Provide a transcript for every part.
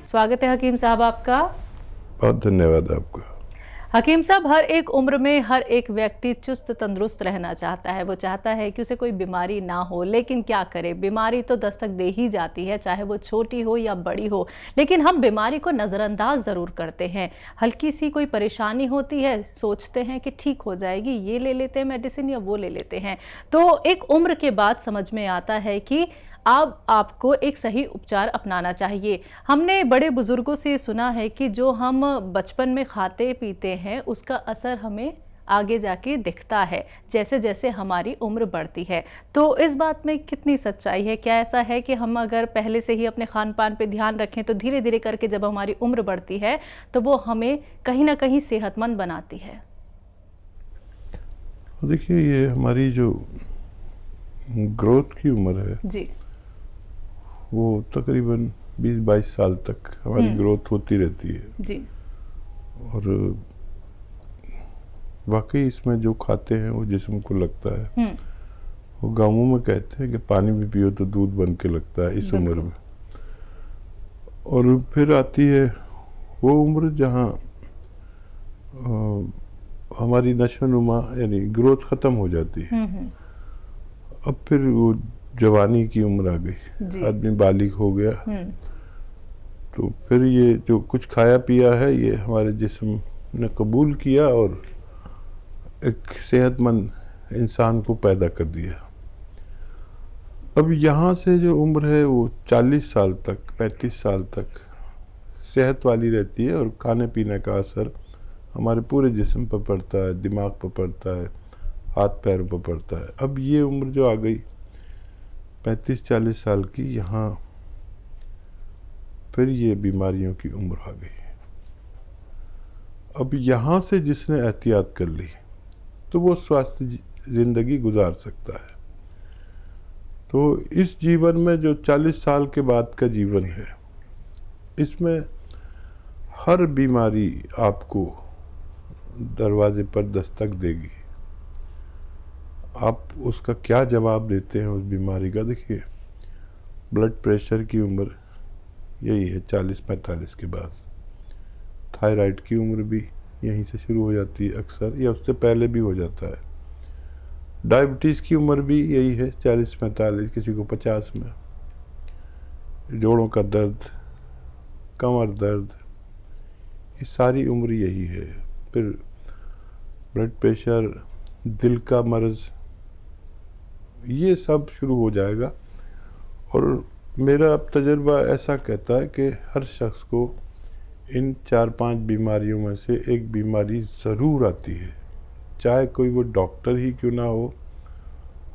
स्वागत है हकीम साहब आपका। बहुत धन्यवाद आपका। हकीम साहब, हर एक उम्र में हर एक व्यक्ति चुस्त तंदुरुस्त रहना चाहता है। वो चाहता है कि उसे कोई बीमारी ना हो, लेकिन क्या करे, बीमारी तो दस्तक दे ही जाती है, चाहे वो छोटी हो या बड़ी हो। लेकिन हम बीमारी को नज़रअंदाज ज़रूर करते हैं। हल्की सी कोई परेशानी होती है, सोचते हैं कि ठीक हो जाएगी, ये ले लेते हैं मेडिसिन या वो ले लेते हैं। तो एक उम्र के बाद समझ में आता है कि अब आपको एक सही उपचार अपनाना चाहिए। हमने बड़े बुजुर्गों से सुना है कि जो हम बचपन में खाते पीते हैं उसका असर हमें आगे जाके दिखता है जैसे जैसे हमारी उम्र बढ़ती है। तो इस बात में कितनी सच्चाई है? क्या ऐसा है कि हम अगर पहले से ही अपने खान पान पे ध्यान रखें तो धीरे धीरे करके जब हमारी उम्र बढ़ती है तो वो हमें कहीं ना कहीं सेहतमंद बनाती है? देखिए, ये हमारी जो ग्रोथ की उम्र है जी वो तकरीबन 20-22 साल तक हमारी ग्रोथ होती रहती है। जी। और वाकई इसमें जो खाते हैं वो जिस्म को लगता है। वो गाँवों में कहते हैं कि पानी भी पियो तो दूध बन के लगता है इस उम्र में। और फिर आती है वो उम्र जहाँ हमारी नशोनुमा यानी ग्रोथ ख़त्म हो जाती है। अब फिर वो जवानी की उम्र आ गई, आदमी बालिग हो गया। तो फिर ये जो कुछ खाया पिया है ये हमारे जिस्म ने कबूल किया और एक सेहतमंद इंसान को पैदा कर दिया। अब यहाँ से जो उम्र है वो 40 साल तक, 35 साल तक सेहत वाली रहती है और खाने पीने का असर हमारे पूरे जिस्म पर पड़ता है, दिमाग पर पड़ता है, हाथ पैरों पर पड़ता है। अब ये उम्र जो आ गई 35-40 साल की, यहाँ फिर ये बीमारियों की उम्र आ गई। अब यहाँ से जिसने एहतियात कर ली तो वो स्वास्थ्य ज़िंदगी गुजार सकता है। तो इस जीवन में जो 40 साल के बाद का जीवन है, इसमें हर बीमारी आपको दरवाजे पर दस्तक देगी। आप उसका क्या जवाब देते हैं उस बीमारी का? देखिए, ब्लड प्रेशर की उम्र यही है 40-45 के बाद। थायराइड की उम्र भी यहीं से शुरू हो जाती है अक्सर, या उससे पहले भी हो जाता है। डायबिटीज़ की उम्र भी यही है 40-45, किसी को 50 में। जोड़ों का दर्द, कमर दर्द, ये सारी उम्र यही है। फिर ब्लड प्रेशर, दिल का मर्ज़, ये सब शुरू हो जाएगा। और मेरा अब तजर्बा ऐसा कहता है कि हर शख्स को इन 4-5 बीमारियों में से एक बीमारी ज़रूर आती है, चाहे कोई वो डॉक्टर ही क्यों ना हो,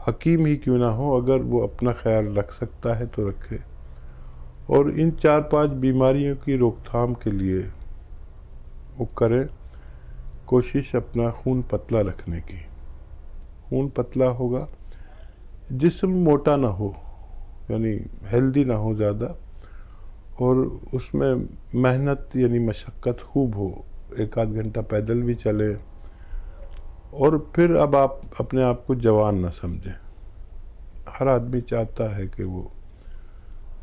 हकीम ही क्यों ना हो। अगर वो अपना ख्याल रख सकता है तो रखे। और इन 4-5 बीमारियों की रोकथाम के लिए वो करें कोशिश अपना खून पतला रखने की। खून पतला होगा, जिस्म मोटा ना हो, यानी हेल्दी ना हो ज़्यादा, और उसमें मेहनत यानी मशक्क़त खूब हो, 1-आध घंटा पैदल भी चले। और फिर अब आप अपने आप को जवान ना समझें। हर आदमी चाहता है कि वो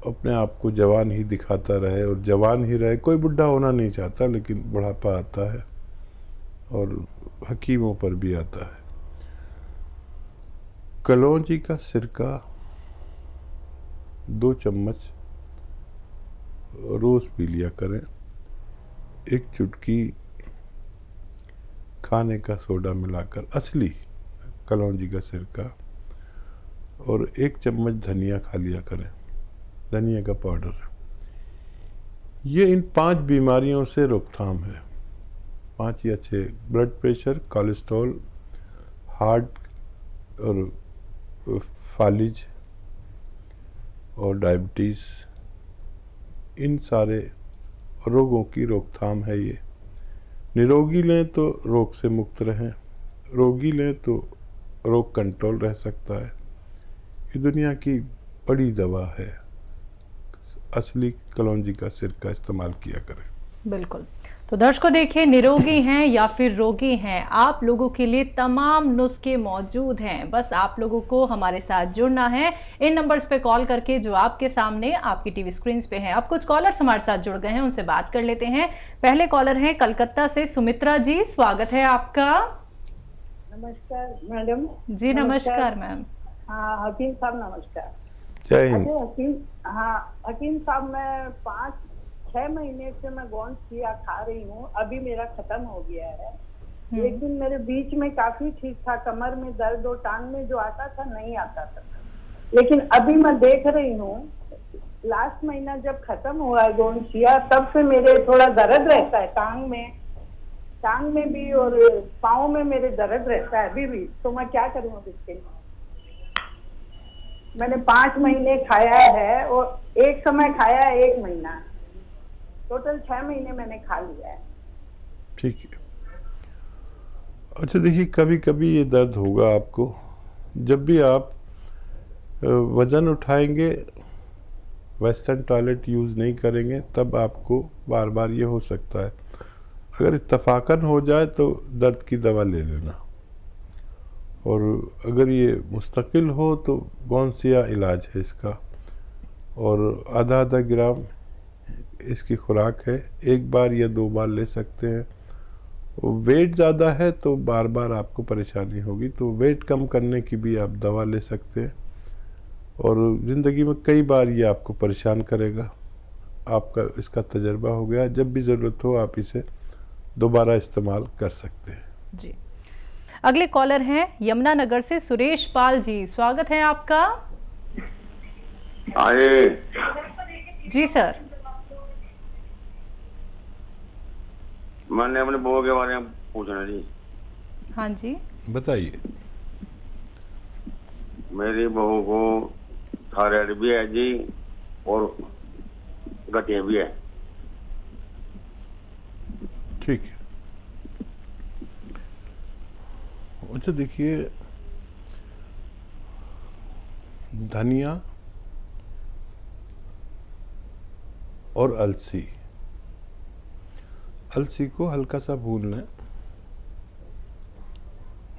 अपने आप को जवान ही दिखाता रहे और जवान ही रहे। कोई बुढ़ा होना नहीं चाहता, लेकिन बुढ़ापा आता है और हकीमों पर भी आता है। कलौंजी का सिरका 2 चम्मच रोज़ पी लिया करें। 1 चुटकी खाने का सोडा मिलाकर, असली कलौंजी का सिरका, और 1 चम्मच धनिया खा लिया करें, धनिया का पाउडर। ये इन 5 बीमारियों से रोकथाम है। 5 या 6, ब्लड प्रेशर, कोलेस्ट्रॉल, हार्ट और फालिज और डायबिटीज़, इन सारे रोगों की रोकथाम है ये। निरोगी लें तो रोग से मुक्त रहें, रोगी लें तो रोग कंट्रोल रह सकता है। ये दुनिया की बड़ी दवा है। असली कलौंजी का सिरका इस्तेमाल किया करें। बिल्कुल। तो दर्शकों देखिए, निरोगी हैं या फिर रोगी हैं, आप लोगों के लिए तमाम नुस्खे मौजूद हैं। बस आप लोगों को हमारे साथ जुड़ना है इन नंबर्स पे कॉल करके जो आपके सामने आपकी टीवी स्क्रीन पे हैं। अब कुछ कॉलर्स हमारे साथ जुड़ गए हैं, उनसे बात कर लेते हैं। पहले कॉलर हैं कलकत्ता से सुमित्रा जी, स्वागत है आपका। नमस्कार मैडम। जी नमस्कार मैम। हाँ हकीम साहब नमस्कार। जय हिंद। हकीम साहब, मैं 5-6 महीने से मैं गोंदसिया खा रही हूँ। अभी मेरा खत्म हो गया है। लेकिन मेरे बीच में काफी ठीक था, कमर में दर्द और टांग में जो आता था नहीं आता था। लेकिन अभी मैं देख रही हूँ, लास्ट महीना जब खत्म हुआ है गोंदसिया, तब से मेरे थोड़ा दर्द रहता है टांग में भी और पाँव में मेरे दर्द रहता है अभी भी। तो मैं क्या करूँ अब इसके लिए? मैंने 5 महीने खाया है और एक समय खाया है 1 महीना, टोटल 6 महीने मैंने खा लिया है। ठीक है। अच्छा देखिए, कभी कभी ये दर्द होगा आपको। जब भी आप वज़न उठाएंगे, वेस्टर्न टॉयलेट यूज़ नहीं करेंगे, तब आपको बार बार ये हो सकता है। अगर इत्तफाकन हो जाए तो दर्द की दवा ले लेना, और अगर ये मुस्तकिल हो तो गोंदसिया इलाज है इसका, और आधा ग्राम इसकी खुराक है। 1 बार या 2 बार ले सकते हैं। वेट ज़्यादा है तो बार बार आपको परेशानी होगी, तो वेट कम करने की भी आप दवा ले सकते हैं। और ज़िंदगी में कई बार ये आपको परेशान करेगा, आपका इसका तजर्बा हो गया। जब भी ज़रूरत हो आप इसे दोबारा इस्तेमाल कर सकते हैं। जी, अगले कॉलर हैं यमुनानगर से सुरेश पाल जी, स्वागत है आपका। आए जी सर। मैंने अपने बहू के बारे में पूछना जी। हाँ जी बताइए। मेरी बहू को थायराइड भी है जी और गठिया भी है। ठीक है। अच्छा देखिए, धनिया और अलसी को हल्का सा भून लें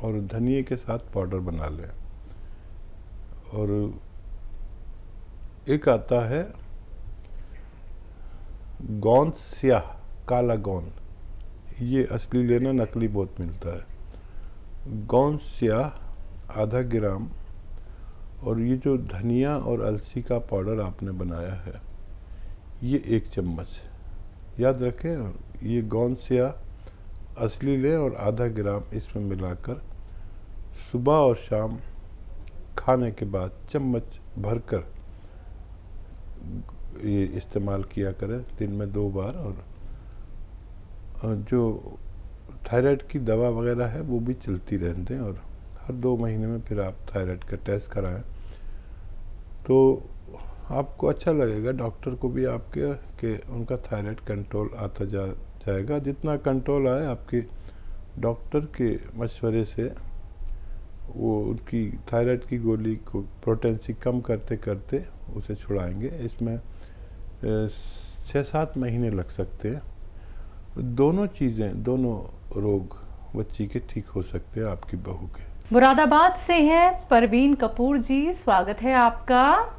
और धनिए के साथ पाउडर बना लें। और एक आता है गोंद स्याह, काला गोंद, ये असली लेना, नकली बहुत मिलता है। गोंद स्याह आधा ग्राम, और ये जो धनिया और अलसी का पाउडर आपने बनाया है ये 1 चम्मच याद रखें। ये गोंद स्याह असली लें और आधा ग्राम इसमें मिलाकर सुबह और शाम खाने के बाद चम्मच भरकर ये इस्तेमाल किया करें, दिन में 2 बार। और जो थायराइड की दवा वगैरह है वो भी चलती रहने दें, और हर 2 महीने में फिर आप थायराइड का टेस्ट कराएं तो आपको अच्छा लगेगा। डॉक्टर को भी आपके कि उनका थायराइड कंट्रोल आता जाएगा। जितना कंट्रोल आए, आपके डॉक्टर के मशवरे से वो उनकी थायराइड की गोली को पोटेंसी कम करते करते उसे छुड़ाएंगे। इसमें 6-7 महीने लग सकते हैं। दोनों चीज़ें, दोनों रोग बच्ची के ठीक हो सकते हैं, आपकी बहू के। मुरादाबाद से हैं परवीन कपूर जी, स्वागत है आपका।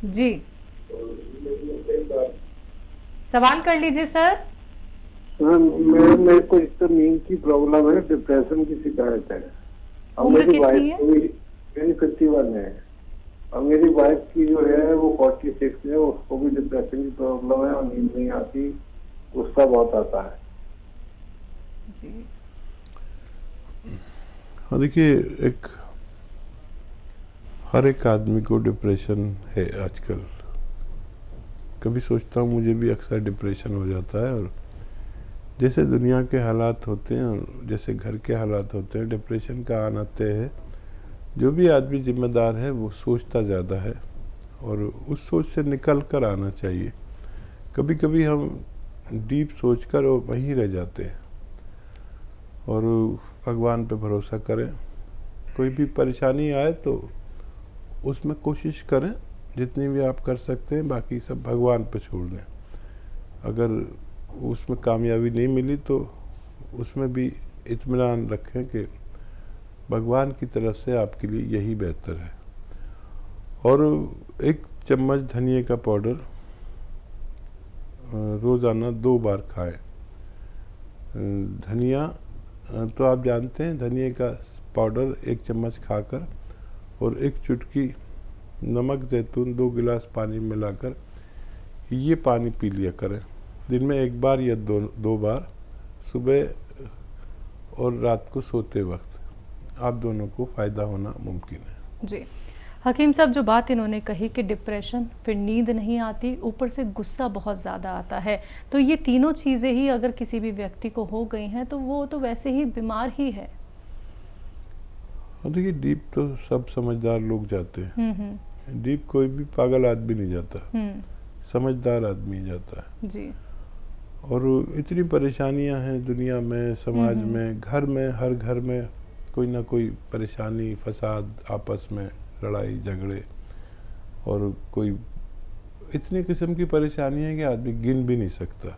जी सवाल कर लीजिए सर। मेरे को इस तरह नींद की प्रॉब्लम है, डिप्रेशन की शिकायत है। उम्र कितनी है? मेरी 51 है, और मेरी वाइफ की जो है वो 46 है। उसको भी डिप्रेशन की प्रॉब्लम है और नींद नहीं आती, गुस्सा बहुत आता है जी। हाँ देखिए, हर एक आदमी को डिप्रेशन है आजकल। कभी सोचता हूँ मुझे भी अक्सर डिप्रेशन हो जाता है, और जैसे दुनिया के हालात होते हैं और जैसे घर के हालात होते हैं, डिप्रेशन का आना तय है। जो भी आदमी जिम्मेदार है वो सोचता ज़्यादा है, और उस सोच से निकल कर आना चाहिए। कभी कभी हम डीप सोचकर और वहीं रह जाते हैं, और भगवान पे भरोसा करें। कोई भी परेशानी आए तो उसमें कोशिश करें जितनी भी आप कर सकते हैं, बाकी सब भगवान पे छोड़ दें। अगर उसमें कामयाबी नहीं मिली तो उसमें भी इत्मीनान रखें कि भगवान की तरफ से आपके लिए यही बेहतर है। और 1 चम्मच धनिए का पाउडर रोज़ाना 2 बार खाएं। धनिया तो आप जानते हैं, धनिए का पाउडर 1 चम्मच खाकर और 1 चुटकी नमक जैतून 2 गिलास पानी मिलाकर ये पानी पी लिया करें। दिन में 1 बार या 2 बार, सुबह और रात को सोते वक्त। आप दोनों को फ़ायदा होना मुमकिन है। जी हकीम साहब, जो बात इन्होंने कही कि डिप्रेशन, फिर नींद नहीं आती, ऊपर से गुस्सा बहुत ज़्यादा आता है, तो ये तीनों चीज़ें ही अगर किसी भी व्यक्ति को हो गई हैं तो वो तो वैसे ही बीमार ही है। देखिए, डीप तो सब समझदार लोग जाते हैं। डीप कोई भी पागल आदमी नहीं जाता, समझदार आदमी जाता है जी। और इतनी परेशानियां हैं दुनिया में, समाज में, घर में, हर घर में कोई ना कोई परेशानी, फसाद, आपस में लड़ाई झगड़े, और कोई इतनी किस्म की परेशानी है कि आदमी गिन भी नहीं सकता।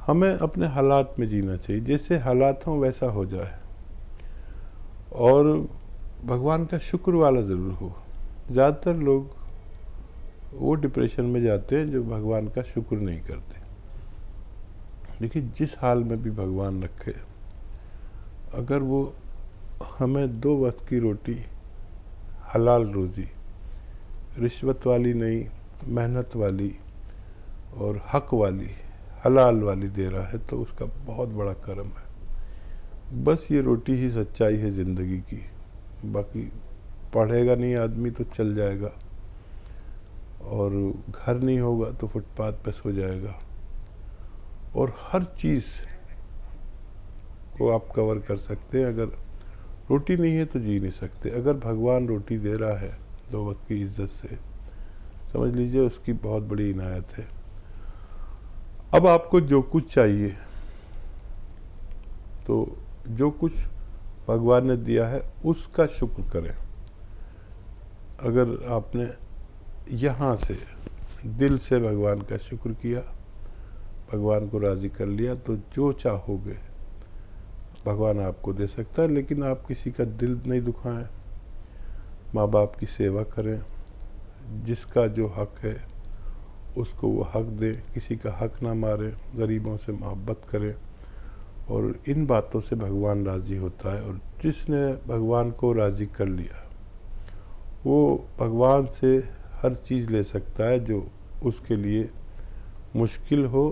हमें अपने हालात में जीना चाहिए, जैसे हालात हों वैसा हो जाए, और भगवान का शुक्र वाला ज़रूर हो। ज़्यादातर लोग वो डिप्रेशन में जाते हैं जो भगवान का शुक्र नहीं करते। देखिए, जिस हाल में भी भगवान रखे, अगर वो हमें 2 वक्त की रोटी, हलाल रोज़ी, रिश्वत वाली नहीं, मेहनत वाली और हक वाली, हलाल वाली दे रहा है तो उसका बहुत बड़ा करम है। बस ये रोटी ही सच्चाई है ज़िंदगी की। बाकी पढ़ेगा नहीं आदमी तो चल जाएगा, और घर नहीं होगा तो फुटपाथ पे सो जाएगा, और हर चीज़ को आप कवर कर सकते हैं। अगर रोटी नहीं है तो जी नहीं सकते। अगर भगवान रोटी दे रहा है 2 वक्त की इज्जत से, समझ लीजिए उसकी बहुत बड़ी इनायत है। अब आपको जो कुछ चाहिए, तो जो कुछ भगवान ने दिया है उसका शुक्र करें। अगर आपने यहाँ से दिल से भगवान का शुक्र किया, भगवान को राज़ी कर लिया, तो जो चाहोगे भगवान आपको दे सकता है। लेकिन आप किसी का दिल नहीं दुखाएं, माँ बाप की सेवा करें, जिसका जो हक है उसको वो हक दें, किसी का हक ना मारें, गरीबों से मोहब्बत करें, और इन बातों से भगवान राज़ी होता है। और जिसने भगवान को राज़ी कर लिया वो भगवान से हर चीज़ ले सकता है जो उसके लिए मुश्किल हो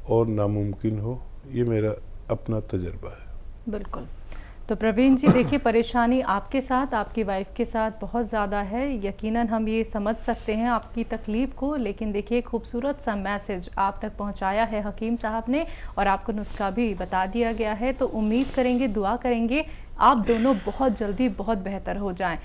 और नामुमकिन हो। ये मेरा अपना तजर्बा है। बिल्कुल। तो प्रवीण जी, देखिए, परेशानी आपके साथ, आपकी वाइफ के साथ बहुत ज़्यादा है। यकीनन हम ये समझ सकते हैं आपकी तकलीफ़ को, लेकिन देखिए, खूबसूरत सा मैसेज आप तक पहुंचाया है हकीम साहब ने, और आपको नुस्खा भी बता दिया गया है। तो उम्मीद करेंगे, दुआ करेंगे आप दोनों बहुत जल्दी बहुत बेहतर हो जाएं।